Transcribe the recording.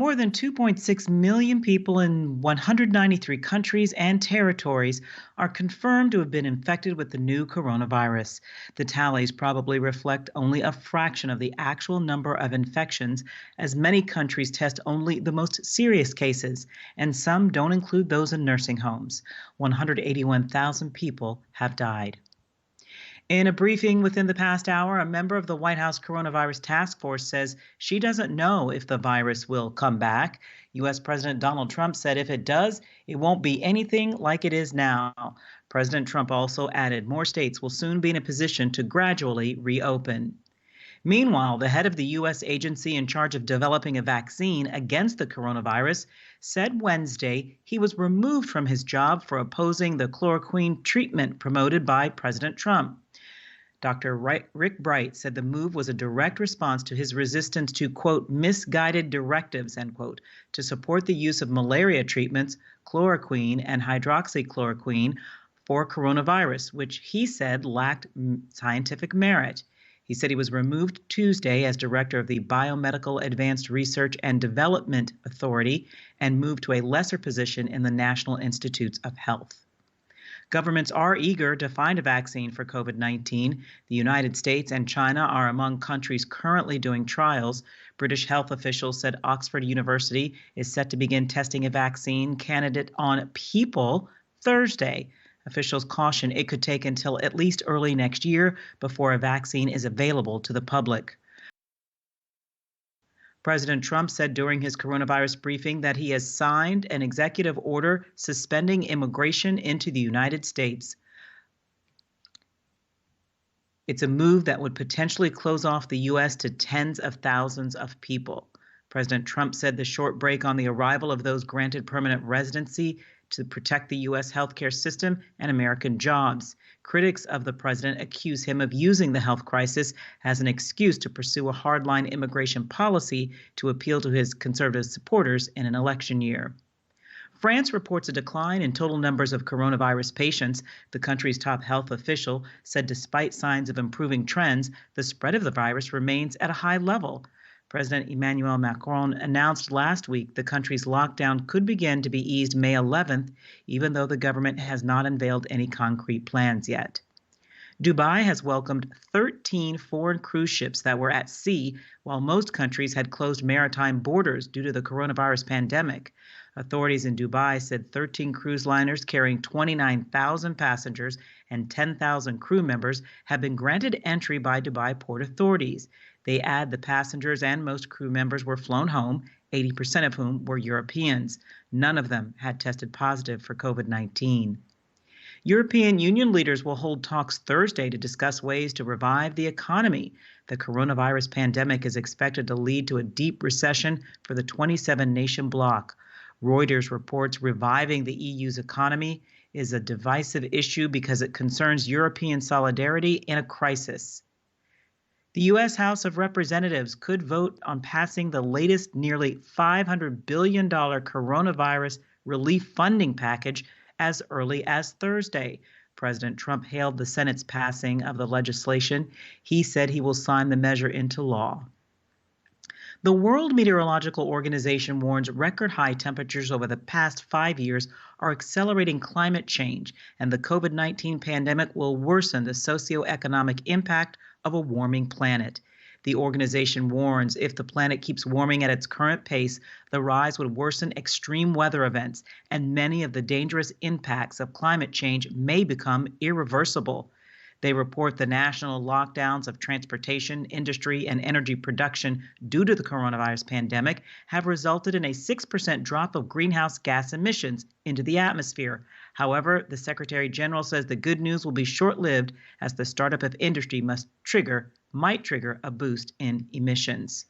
More than 2.6 million people in 193 countries and territories are confirmed to have been infected with the new coronavirus. The tallies probably reflect only a fraction of the actual number of infections, as many countries test only the most serious cases, and some don't include those in nursing homes. 181,000 people have died. In a briefing within the past hour, a member of the White House Coronavirus Task Force says she doesn't know if the virus will come back. U.S. President Donald Trump said if it does, it won't be anything like it is now. President Trump also added more states will soon be in a position to gradually reopen. Meanwhile, the head of the U.S. agency in charge of developing a vaccine against the coronavirus said Wednesday he was removed from his job for opposing the chloroquine treatment promoted by President Trump. Dr. Rick Bright said the move was a direct response to his resistance to, quote, misguided directives, end quote, to support the use of malaria treatments, chloroquine and hydroxychloroquine for coronavirus, which he said lacked scientific merit. He said he was removed Tuesday as director of the Biomedical Advanced Research and Development Authority and moved to a lesser position in the National Institutes of Health. Governments are eager to find a vaccine for COVID-19. The United States and China are among countries currently doing trials. British health officials said Oxford University is set to begin testing a vaccine candidate on people Thursday. Officials caution it could take until at least early next year before a vaccine is available to the public. President Trump said during his coronavirus briefing that he has signed an executive order suspending immigration into the United States. It's a move that would potentially close off the U.S. to tens of thousands of people. President Trump said the short break on the arrival of those granted permanent residency to protect the U.S. healthcare system and American jobs. Critics of the president accuse him of using the health crisis as an excuse to pursue a hardline immigration policy to appeal to his conservative supporters in an election year. France reports a decline in total numbers of coronavirus patients. The country's top health official said despite signs of improving trends, the spread of the virus remains at a high level. President Emmanuel Macron announced last week the country's lockdown could begin to be eased May 11th, even though the government has not unveiled any concrete plans yet. Dubai has welcomed 13 foreign cruise ships that were at sea, while most countries had closed maritime borders due to the coronavirus pandemic. Authorities in Dubai said 13 cruise liners carrying 29,000 passengers and 10,000 crew members have been granted entry by Dubai port authorities. They add the passengers and most crew members were flown home, 80% of whom were Europeans. None of them had tested positive for COVID-19. European Union leaders will hold talks Thursday to discuss ways to revive the economy. The coronavirus pandemic is expected to lead to a deep recession for the 27-nation bloc. Reuters reports reviving the EU's economy is a divisive issue because it concerns European solidarity in a crisis. The U.S. House of Representatives could vote on passing the latest nearly $500 billion coronavirus relief funding package as early as Thursday. President Trump hailed the Senate's passing of the legislation. He said he will sign the measure into law. The World Meteorological Organization warns record high temperatures over the past 5 years are accelerating climate change, and the COVID-19 pandemic will worsen the socioeconomic impact of a warming planet. The organization warns if the planet keeps warming at its current pace, the rise would worsen extreme weather events, and many of the dangerous impacts of climate change may become irreversible. They report the national lockdowns of transportation, industry, and energy production due to the coronavirus pandemic have resulted in a 6% drop of greenhouse gas emissions into the atmosphere. However, the Secretary General says the good news will be short-lived as the startup of industry might trigger a boost in emissions.